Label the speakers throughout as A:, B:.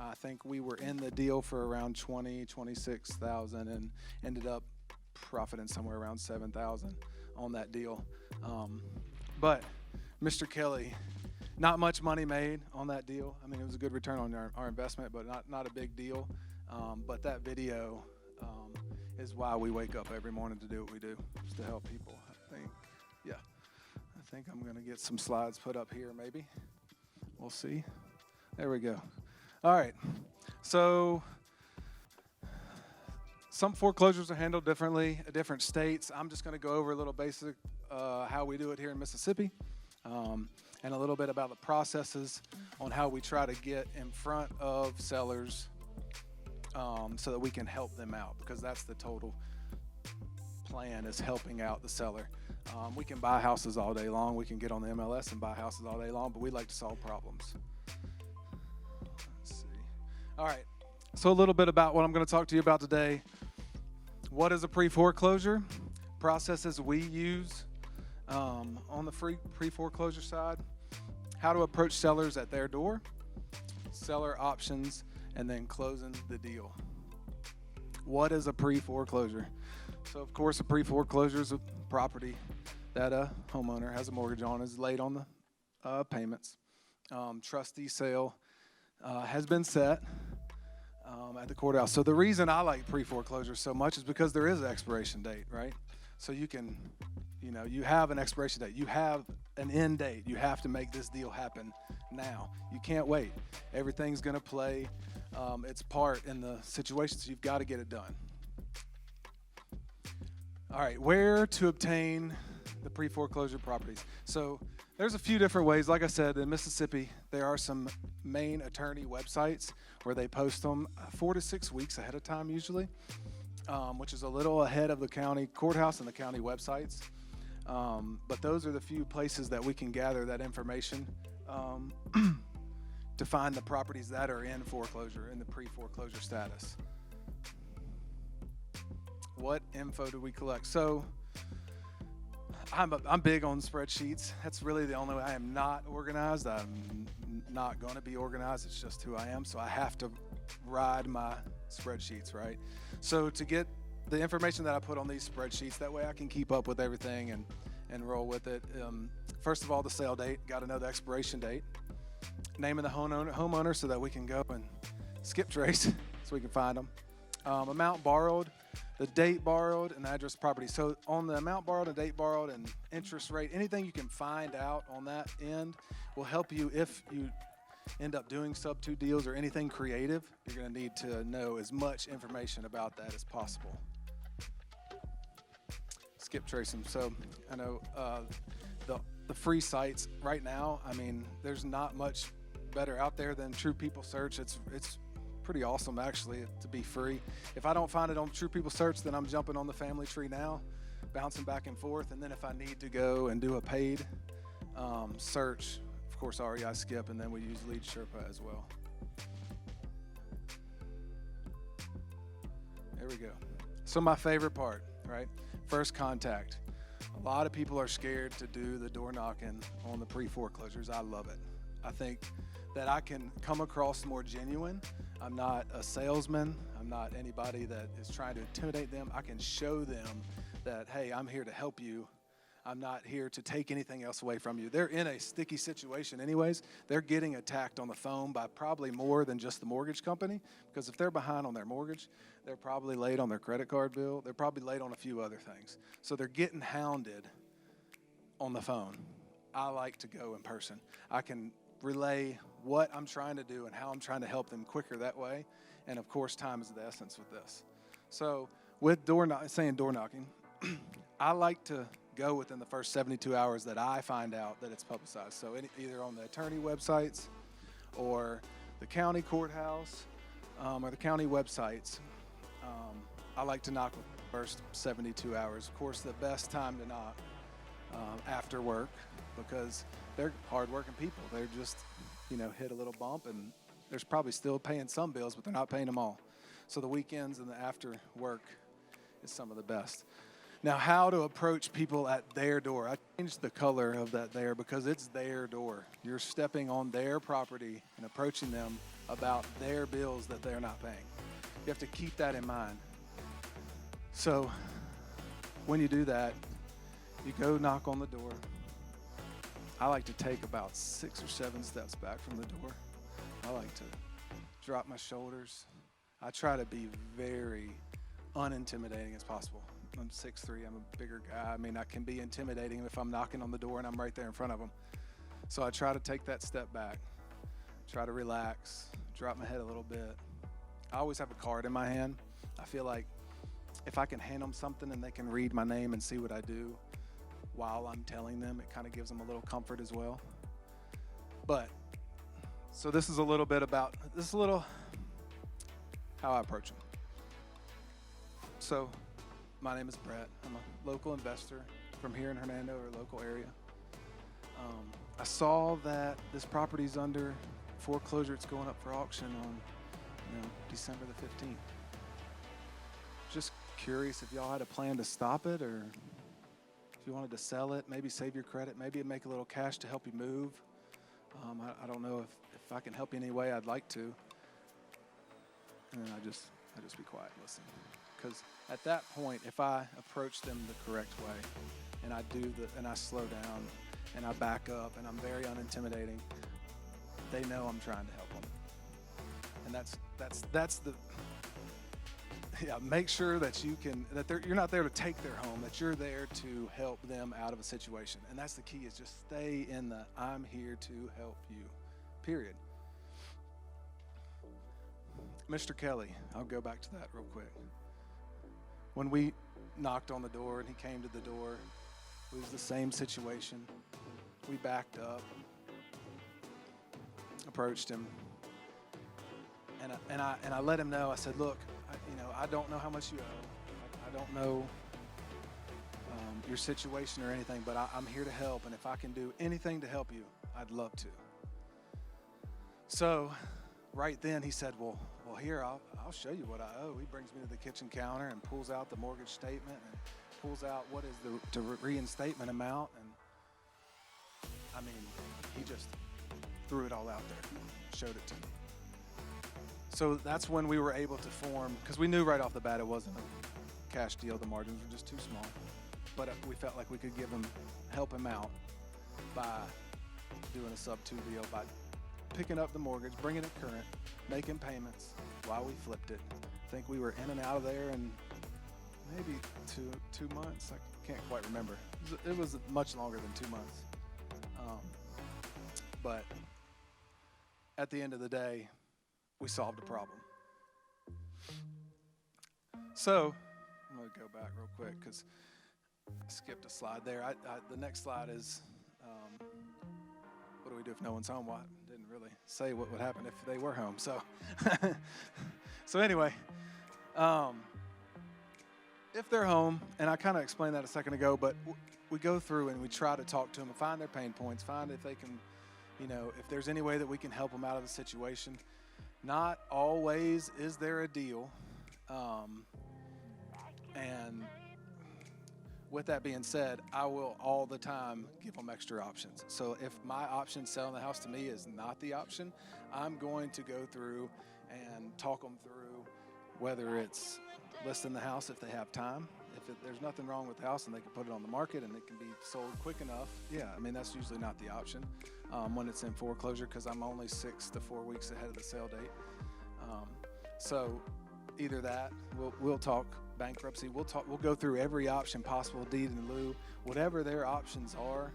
A: I think we were in the deal for around 26,000 and ended up profiting somewhere around 7,000 on that deal. But Mr. Kelly, not much money made on that deal. I mean, it was a good return on our investment, but not a big deal. But that video is why we wake up every morning to do what we do, just to help people. I think I'm gonna get some slides put up here maybe. We'll see. There we go. All right, so some foreclosures are handled differently in different states. I'm just gonna go over a little basic how we do it here in Mississippi, and a little bit about the processes on how we try to get in front of sellers so that we can help them out, because that's the total plan, is helping out the seller. We can buy houses all day long. We can get on the MLS and buy houses all day long, but we like to solve problems. Let's see. All right, so a little bit about what I'm going to talk to you about today. What is a pre-foreclosure? Processes we use on the pre-foreclosure side. How to approach sellers at their door. Seller options, and then closing the deal. What is a pre-foreclosure? So of course, a pre-foreclosure is a property that a homeowner has a mortgage on, is late on the payments. Trustee sale has been set at the courthouse. So the reason I like pre-foreclosure so much is because there is an expiration date, right? So you can, you have an expiration date. You have an end date. You have to make this deal happen now. You can't wait. Everything's going to play its part in the situation, so you've got to get it done. All right, where to obtain the pre-foreclosure properties. So there's a few different ways. Like I said, in Mississippi, there are some main attorney websites where they post them 4 to 6 weeks ahead of time usually, which is a little ahead of the county courthouse and the county websites. But those are the few places that we can gather that information to find the properties that are in foreclosure, in the pre-foreclosure status. What info do we collect? So I'm big on spreadsheets. That's really the only way. I am not organized. I'm not going to be organized. It's just who I am. So I have to ride my spreadsheets, right? So to get the information that I put on these spreadsheets, that way I can keep up with everything and roll with it. First of all, the sale date. Got to know the expiration date. Name of the homeowner so that we can go and skip trace so we can find them. Amount borrowed, the date borrowed, and address property. So on the amount borrowed and date borrowed and interest rate, anything you can find out on that end will help you if you end up doing sub-2 deals or anything creative. You're going to need to know as much information about that as possible. Skip trace them. So I know the free sites right now, I mean, there's not much better out there than True People Search. It's pretty awesome actually to be free. If I don't find it on True People Search, then I'm jumping on the Family Tree Now, bouncing back and forth, and then if I need to go and do a paid search, of course REI skip, and then we use Lead Sherpa as well. There we go. So my favorite part, right? First contact. A lot of people are scared to do the door knocking on the pre-foreclosures. I love it. I think that I can come across more genuine. I'm not a salesman. I'm not anybody that is trying to intimidate them. I can show them that, hey, I'm here to help you. I'm not here to take anything else away from you. They're in a sticky situation anyways. They're getting attacked on the phone by probably more than just the mortgage company, because if they're behind on their mortgage, they're probably late on their credit card bill. They're probably late on a few other things. So they're getting hounded on the phone. I like to go in person. I can relay what I'm trying to do and how I'm trying to help them quicker that way. And of course, time is the essence with this. So with door knocking, I like to go within the first 72 hours that I find out that it's publicized. So either on the attorney websites or the county courthouse or the county websites. I like to knock within the first 72 hours. Of course, the best time to knock after work, because they're hardworking people. They're just, hit a little bump, and there's probably still paying some bills, but they're not paying them all. So the weekends and the after work is some of the best. Now, how to approach people at their door. I changed the color of that there because it's their door. You're stepping on their property and approaching them about their bills that they're not paying. You have to keep that in mind. So when you do that, you go knock on the door. I like to take about 6 or 7 steps back from the door. I like to drop my shoulders. I try to be very unintimidating as possible. I'm 6'3", I'm a bigger guy. I mean, I can be intimidating if I'm knocking on the door and I'm right there in front of them. So I try to take that step back, try to relax, drop my head a little bit. I always have a card in my hand. I feel like if I can hand them something and they can read my name and see what I do while I'm telling them, it kind of gives them a little comfort as well. But, so this is a little bit about, how I approach them. So, my name is Brett. I'm a local investor from here in Hernando, or local area. I saw that this property's under foreclosure. It's going up for auction on December the 15th. Just curious if y'all had a plan to stop it, or if you wanted to sell it, maybe save your credit, maybe make a little cash to help you move. I don't know if I can help you in any way. I'd like to. And then I just be quiet and listen. Because at that point, if I approach them the correct way, and I slow down, and I back up, and I'm very unintimidating, they know I'm trying to help them. And that's the make sure that you're not there to take their home, that you're there to help them out of a situation. And that's the key, is just stay in the I'm here to help you, period. Mr. Kelly, I'll go back to that real quick. When we knocked on the door and he came to the door, it was the same situation. We backed up, approached him, and I let him know. I said, look, I don't know how much you owe. I don't know your situation or anything, but I'm here to help, and if I can do anything to help you, I'd love to. So right then he said, well, here, I'll show you what I owe. He brings me to the kitchen counter and pulls out the mortgage statement and pulls out what is the reinstatement amount. And I mean, he just threw it all out there, showed it to me. So that's when we were able to form, because we knew right off the bat it wasn't a cash deal. The margins were just too small. But we felt like we could help him out by doing a sub-2 deal, by picking up the mortgage, bringing it current, making payments while we flipped it. I think we were in and out of there in maybe two months. I can't quite remember. It was much longer than 2 months. But at the end of the day, we solved a problem. So I'm going to go back real quick because I skipped a slide there. The next slide is what do we do if no one's home? Well, I didn't really say what would happen if they were home. So anyway, if they're home, and I kind of explained that a second ago, but we go through and we try to talk to them and find their pain points, find if they can, if there's any way that we can help them out of the situation. Not always is there a deal. And with that being said, I will all the time give them extra options. So if my option selling the house to me is not the option, I'm going to go through and talk them through whether it's listing the house if they have time. If there's nothing wrong with the house and they can put it on the market and it can be sold quick enough, that's usually not the option when it's in foreclosure, because I'm only 6 to 4 weeks ahead of the sale date. So either that, we'll talk bankruptcy, we'll go through every option possible, deed in lieu, whatever their options are.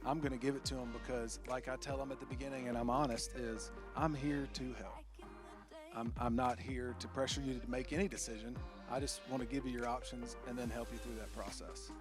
A: I'm going to give it to them because, like I tell them at the beginning, and I'm honest, is I'm here to help. I'm not here to pressure you to make any decision. I just want to give you your options and then help you through that process.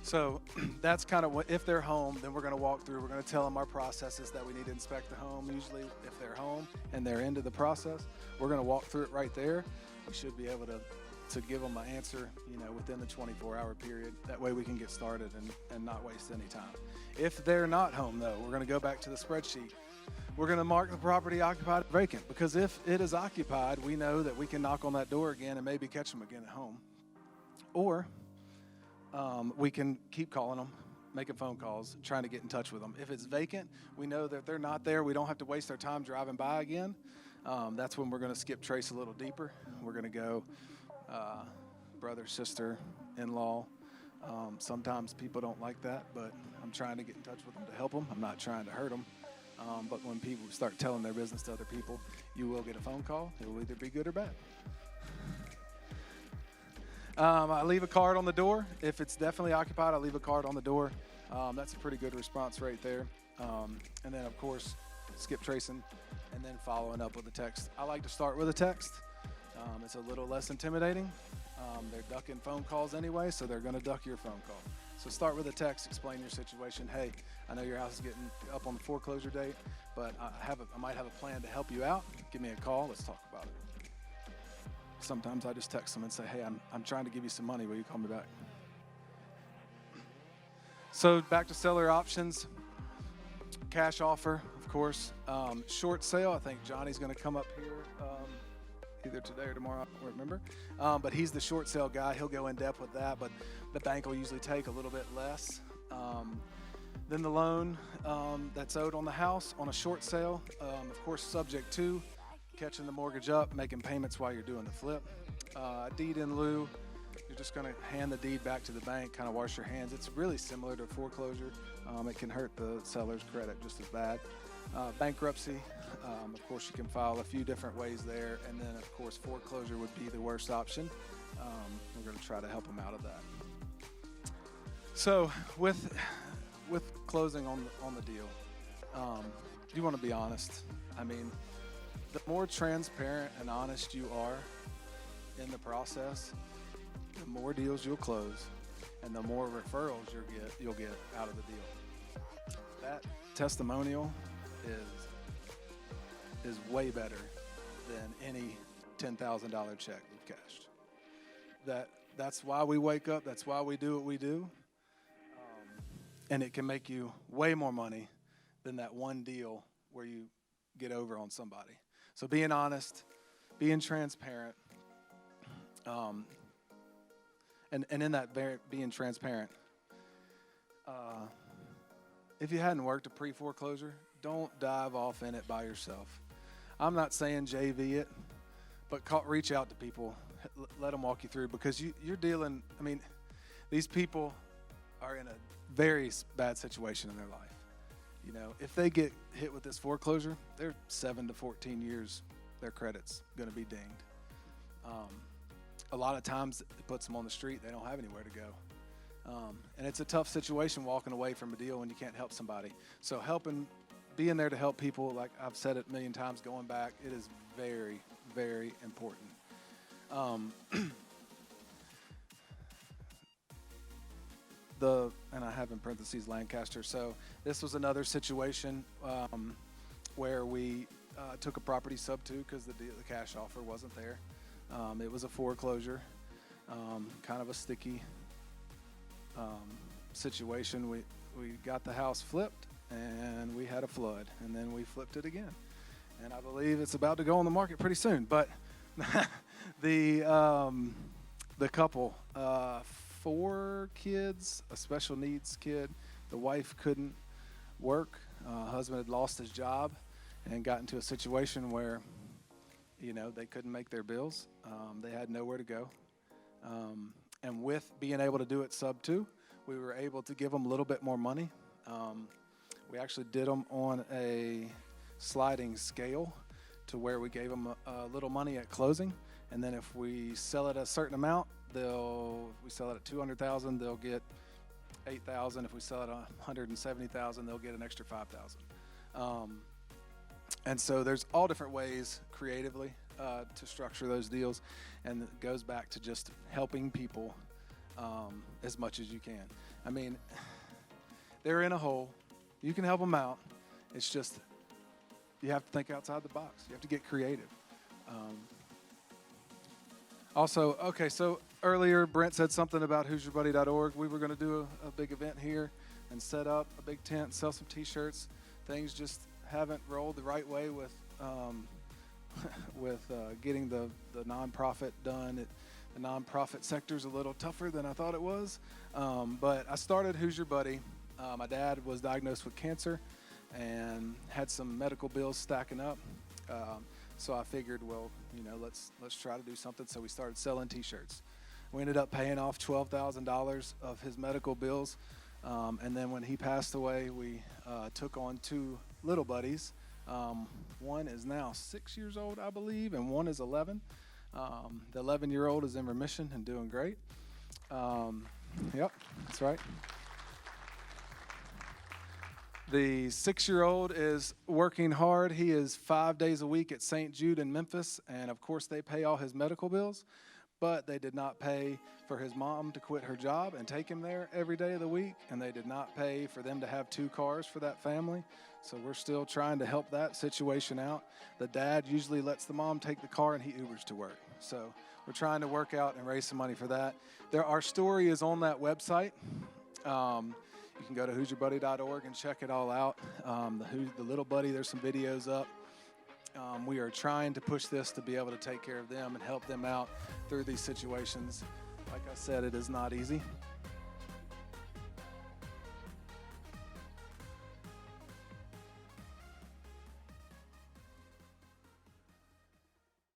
A: So that's kind of what, if they're home, then we're going to walk through. We're going to tell them our processes that we need to inspect the home. Usually if they're home and they're into the process, we're going to walk through it right there. We should be able to give them an answer, within the 24-hour period. That way we can get started and not waste any time. If they're not home, though, we're going to go back to the spreadsheet. We're going to mark the property occupied or vacant, because if it is occupied, we know that we can knock on that door again and maybe catch them again at home. Or we can keep calling them, making phone calls, trying to get in touch with them. If it's vacant, we know that if they're not there, we don't have to waste our time driving by again. That's when we're going to skip trace a little deeper. We're going to go brother, sister, in-law. Sometimes people don't like that, but I'm trying to get in touch with them to help them. I'm not trying to hurt them. But when people start telling their business to other people, you will get a phone call. It will either be good or bad. I leave a card on the door. If it's definitely occupied, I leave a card on the door. That's a pretty good response right there. And then, of course, skip tracing and then following up with a text. I like to start with a text. It's a little less intimidating. They're ducking phone calls anyway, so they're going to duck your phone call. So start with a text, explain your situation. Hey, I know your house is getting up on the foreclosure date, but I might have a plan to help you out. Give me a call. Let's talk about it. Sometimes I just text them and say, hey, I'm trying to give you some money. Will you call me back? So back to seller options. Cash offer, of course. Short sale, I think Johnny's going to come up here either today or tomorrow, I don't remember. But he's the short sale guy. He'll go in depth with that, but the bank will usually take a little bit less. Then the loan that's owed on the house on a short sale, of course, subject to catching the mortgage up, making payments while you're doing the flip. Deed in lieu, you're just going to hand the deed back to the bank, kind of wash your hands. It's really similar to foreclosure. It can hurt the seller's credit just as bad. Bankruptcy, of course, you can file a few different ways there. And then, of course, foreclosure would be the worst option. We're going to try to help them out of that. So with closing on the deal, you want to be honest. I mean, the more transparent and honest you are in the process, the more deals you'll close and the more referrals you'll get out of the deal. That testimonial is way better than any $10,000 check you've cashed. That's why we wake up. That's why we do what we do. And it can make you way more money than that one deal where you get over on somebody. So being honest, being transparent, and in that being transparent, if you hadn't worked a pre-foreclosure, don't dive off in it by yourself. I'm not saying JV it, but reach out to people, let them walk you through, because you're dealing, I mean, these people are in a very bad situation in their life. You know, if they get hit with this foreclosure, they're 7 to 14 years, their credit's going to be dinged. A lot of times it puts them on the street. They don't have anywhere to go. And it's a tough situation walking away from a deal when you can't help somebody. So being there to help people, like I've said it a million times going back, it is very, very important. And I have in parentheses Lancaster. So this was another situation where we took a property sub-2 because the cash offer wasn't there. It was a foreclosure, kind of a sticky situation. We got the house flipped and we had a flood, and then we flipped it again. And I believe it's about to go on the market pretty soon. But the couple, 4 kids, a special needs kid. The wife couldn't work. Husband had lost his job and got into a situation where, you know, they couldn't make their bills. They had nowhere to go. And with being able to do it sub-2, we were able to give them a little bit more money. We actually did them on a sliding scale to where we gave them a little money at closing. And then if we sell it a certain amount, we sell it at $200,000, they'll get $8,000. If we sell it at $170,000, they'll get an extra $5,000. And so there's all different ways creatively to structure those deals, and it goes back to just helping people as much as you can. I mean, they're in a hole. You can help them out. It's just you have to think outside the box. You have to get creative. Also, okay, so earlier Brent said something about HoosierBuddy.org. We were going to do a big event here and set up a big tent and sell some T-shirts. Things just haven't rolled the right way with getting the nonprofit done. the nonprofit sector is a little tougher than I thought it was. But I started Who's Your Buddy. My dad was diagnosed with cancer and had some medical bills stacking up. So I figured, well, let's try to do something. So we started selling T-shirts. We ended up paying off $12,000 of his medical bills. And then when he passed away, we took on 2 little buddies. One is now 6 years old, I believe, and one is 11. The 11-year-old is in remission and doing great. Yep, that's right. The 6-year-old is working hard. He is 5 days a week at St. Jude in Memphis, and of course they pay all his medical bills, but they did not pay for his mom to quit her job and take him there every day of the week, and they did not pay for them to have 2 cars for that family. So we're still trying to help that situation out. The dad usually lets the mom take the car and he Ubers to work. So we're trying to work out and raise some money for that. Our story is on that website. You can go to who'syourbuddy.org and check it all out. The little buddy, there's some videos up. We are trying to push this to be able to take care of them and help them out through these situations. Like I said, it is not easy.